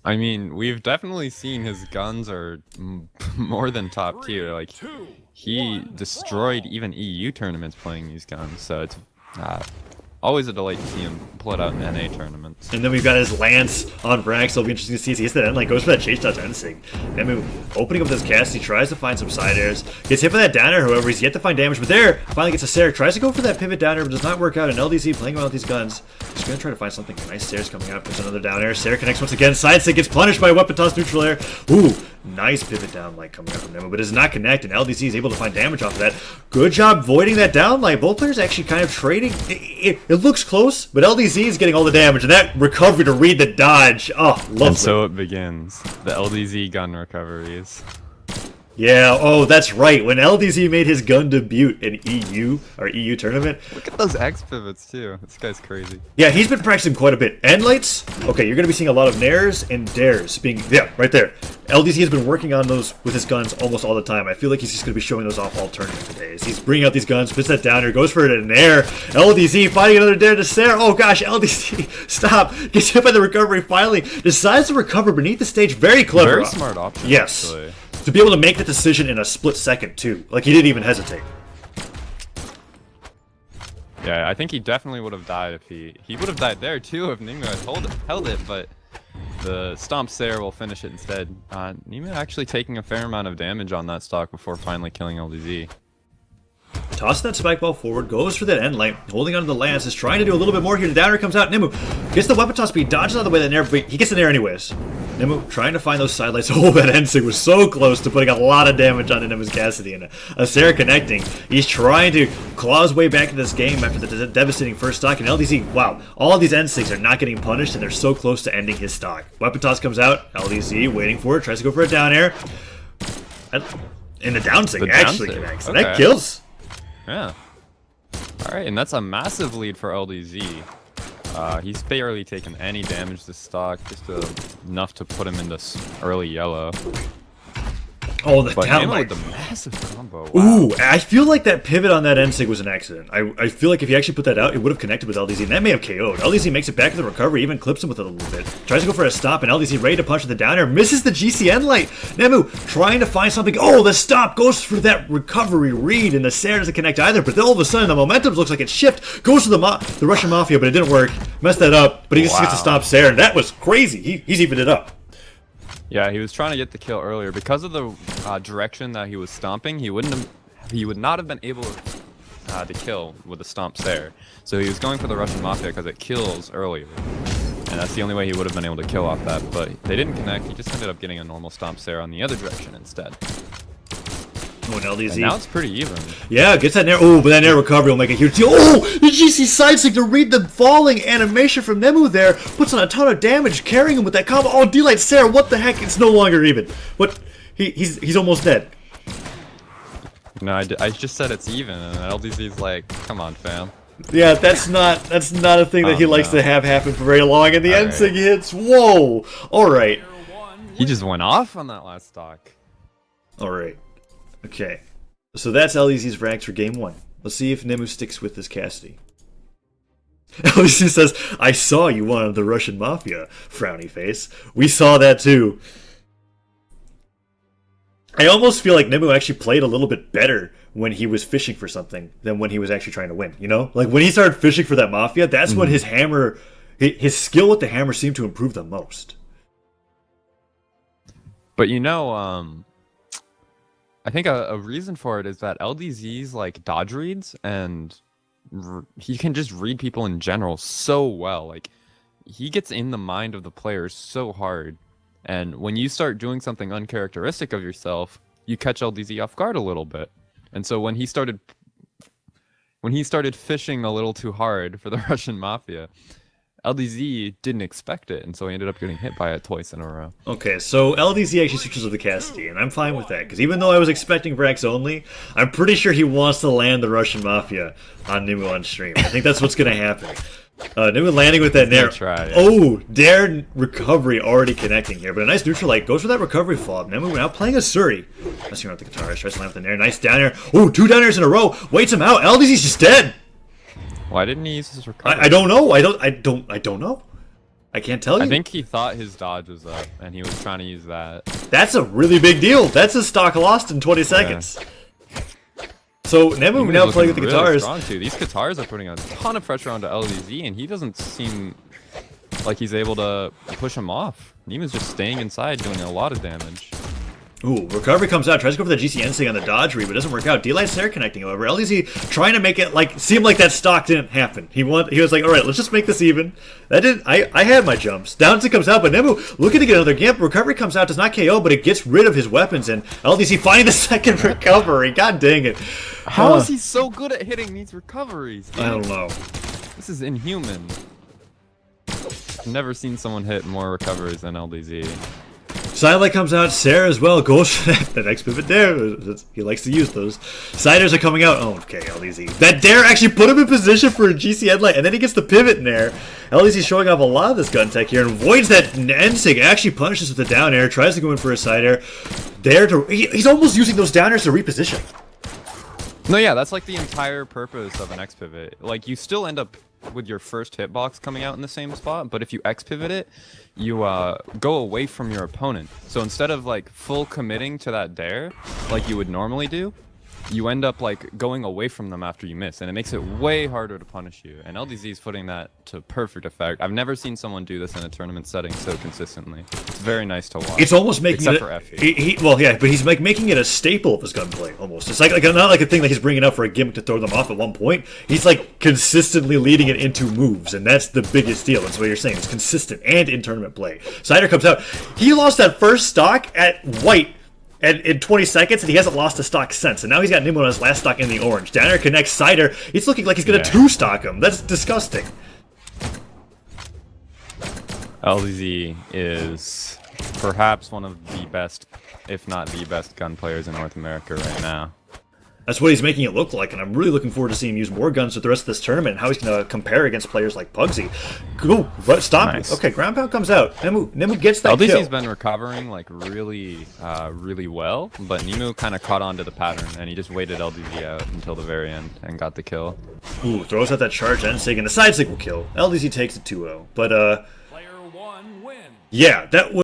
I mean, we've definitely seen his guns are more than top tier. Like, he destroyed even EU tournaments playing these guns, so it's uh, always a delight to see him pull it out in NA tournaments. And then we've got his lance on Vraxx. It'll be interesting to see as he hits that end line, goes for that chase dodge ending. Nemu opening up with his Cassidy, tries to find some side airs. Gets hit by that down air, however, he's yet to find damage. But there, finally gets a Sarah. Tries to go for that pivot down air, but does not work out. And LDZ playing around with these guns. Just going to try to find something. Nice Sarah's coming out. There's another down air. Sarah connects once again. Side stick gets punished by a weapon toss neutral air. Ooh, nice pivot down light coming out from Nemu, but does not connect. And LDZ is able to find damage off of that. Good job voiding that down light. Both players actually kind of trading. It looks close, but LDZ is getting all the damage, and that recovery to read the dodge. Oh, lovely. And so it begins. The LDZ gun recoveries. Yeah, oh, that's right. When LDZ made his gun debut in EU tournament. Look at those X pivots too. This guy's crazy. Yeah, he's been practicing quite a bit. End lights? Okay, you're going to be seeing a lot of nairs and dares being, yeah, right there. LDZ has been working on those with his guns almost all the time. I feel like he's just going to be showing those off all tournament today. He's bringing out these guns, puts that down here, goes for it in air. LDZ finding another dare to Sarah. Oh gosh, LDZ, stop. Gets hit by the recovery finally. Decides to recover beneath the stage. Very clever. Very smart option, yes. Actually. To be able to make the decision in a split second, too. Like, he didn't even hesitate. Yeah, I think he definitely would have died if he would have died there, too, if nemu had held it, but the Stomp Sarah will finish it instead. nemu actually taking a fair amount of damage on that stock before finally killing LDZ. Toss that spike ball forward, goes for that end light, holding onto the lance, is trying to do a little bit more here. The downer comes out, nemu gets the weapon toss, but he dodges out of the way of the nair, but he gets in there anyways. nemu trying to find those side lights. Oh, that end sig was so close to putting a lot of damage on Nemu's Cassidy, and a Sarah connecting. He's trying to claw his way back to this game after the devastating first stock, and LDZ, wow, all of these end sigs are not getting punished, and they're so close to ending his stock. Weapon toss comes out, LDZ waiting for it, tries to go for a down air. And the down sig actually connects. Okay. That kills. Yeah. Alright, and that's a massive lead for LDZ. He's barely taken any damage this stock, just enough to put him into early yellow. Oh, the down with the massive combo. Wow. Ooh, I feel like that pivot on that end sig was an accident. I feel like if he actually put that out, it would have connected with LDZ, and that may have KO'd. LDZ makes it back to the recovery, even clips him with it a little bit. Tries to go for a stop, and LDZ ready to punch with the down air, misses the GCN light. Nemu trying to find something. Oh, the stop goes for that recovery read, and the Sarah doesn't connect either, but then all of a sudden the momentum looks like it shift. Goes to the Russian Mafia, but it didn't work. Messed that up, but he just gets to stop Sarah, and that was crazy. He's evened it up. Yeah, he was trying to get the kill earlier because of the direction that he was stomping. He would not have been able to kill with the stomp Sarah. So he was going for the Russian Mafia because it kills earlier, and that's the only way he would have been able to kill off that. But they didn't connect. He just ended up getting a normal stomp Sarah on the other direction instead. Oh, and LDZ. And now it's pretty even. Yeah, gets that nair. Oh, but that nair recovery will make a huge deal. Oh, the GC side stick to read the falling animation from Nemu there. Puts on a ton of damage, carrying him with that combo. Oh, D-Light Sarah, what the heck? It's no longer even. What? He's almost dead. No, I just said it's even, and LDZ's like, come on, fam. Yeah, that's not a thing that he likes to have happen for very long. And the end sig hits. Whoa. All right. He just went off on that last stock. All right. Okay, so that's LDZ's Vraxx for game one. Let's see if Nemu sticks with this Cassidy. LDZ says, I saw you wanted the Russian Mafia, frowny face. We saw that too. I almost feel like Nemu actually played a little bit better when he was fishing for something than when he was actually trying to win, you know? Like when he started fishing for that Mafia, that's when his skill with the hammer seemed to improve the most. But you know, I think a reason for it is that LDZ's like dodge reads, and he can just read people in general so well. Like he gets in the mind of the players so hard, and when you start doing something uncharacteristic of yourself, you catch LDZ off guard a little bit. And so when he started fishing a little too hard for the Russian Mafia, LDZ didn't expect it, and so he ended up getting hit by it twice in a row. Okay, so LDZ actually switches with the Cassidy, and I'm fine with that, because even though I was expecting Vraxx only, I'm pretty sure he wants to land the Russian Mafia on nemu on stream. I think that's what's going to happen. nemu landing with that nair. Try, yeah. Oh, dare recovery already connecting here, but a nice neutral light goes for that recovery flop. Nemu now playing Asuri. Messing around with the guitar, tries to land with the nair. Nice down air. Oh, 2 down airs in a row. Waits him out. LDZ's just dead. Why didn't he use his recovery? I don't know. I don't know. I can't tell you. I think he thought his dodge was up, and he was trying to use that. That's a really big deal. That's a stock lost in 20 seconds. So nemu now playing with the guitars. Strong too. These guitars are putting a ton of pressure onto LDZ, and he doesn't seem like he's able to push him off. Nemu's just staying inside, doing a lot of damage. Ooh, recovery comes out, tries to go for the GCN on the dodge read, but doesn't work out. D-Line's Sarah connecting, however. LDZ trying to make it like seem like that stock didn't happen. He was like, alright, let's just make this even. That didn't I had my jumps. Down comes out, but nemu looking to get another gimp. Recovery comes out, does not KO, but it gets rid of his weapons, and LDZ finding the second recovery. God dang it. How is he so good at hitting these recoveries, dude? I don't know. This is inhuman. I've never seen someone hit more recoveries than LDZ. Sidelight comes out, Sarah as well, goes for the next pivot dare. He likes to use those. Siders are coming out. Oh, okay, LDZ. That dare actually put him in position for a GC headlight, and then he gets the pivot in there. LDZ showing off a lot of this gun tech here, and avoids that Nsig, actually punishes with the down air, tries to go in for a side air. He's almost using those down airs to reposition. No, yeah, that's like the entire purpose of an X pivot. Like, you still end up with your first hitbox coming out in the same spot, but if you X pivot it, you go away from your opponent. So instead of like full committing to that dare like you would normally do, you end up like going away from them after you miss, and it makes it way harder to punish you. And LDZ is putting that to perfect effect. I've never seen someone do this in a tournament setting so consistently. It's very nice to watch. It's almost making except it for Effie. Well, yeah, but he's like making it a staple of his gunplay almost. It's like not like a thing that he's bringing up for a gimmick to throw them off at one point. He's like consistently leading it into moves, and that's the biggest deal. That's what you're saying. It's consistent and in tournament play. Cider comes out. He lost that first stock at white. And in 20 seconds, and he hasn't lost a stock since. And now he's got nemu on his last stock in the orange. Downer connects Cider. It's looking like he's going to two-stock him. That's disgusting. LDZ is perhaps one of the best, if not the best, gun players in North America right now. That's what he's making it look like, and I'm really looking forward to seeing him use more guns with the rest of this tournament and how he's going to compare against players like Pugsy. Go, stop. Nice. Okay, ground pound comes out. Nemu gets that LDZ's kill. been recovering like really well, but nemu kind of caught on to the pattern, and he just waited LDZ out until the very end and got the kill. Ooh, throws out that charge Nsig, and the side sig will kill. LDZ takes it 2-0. But, Player one wins. yeah, that was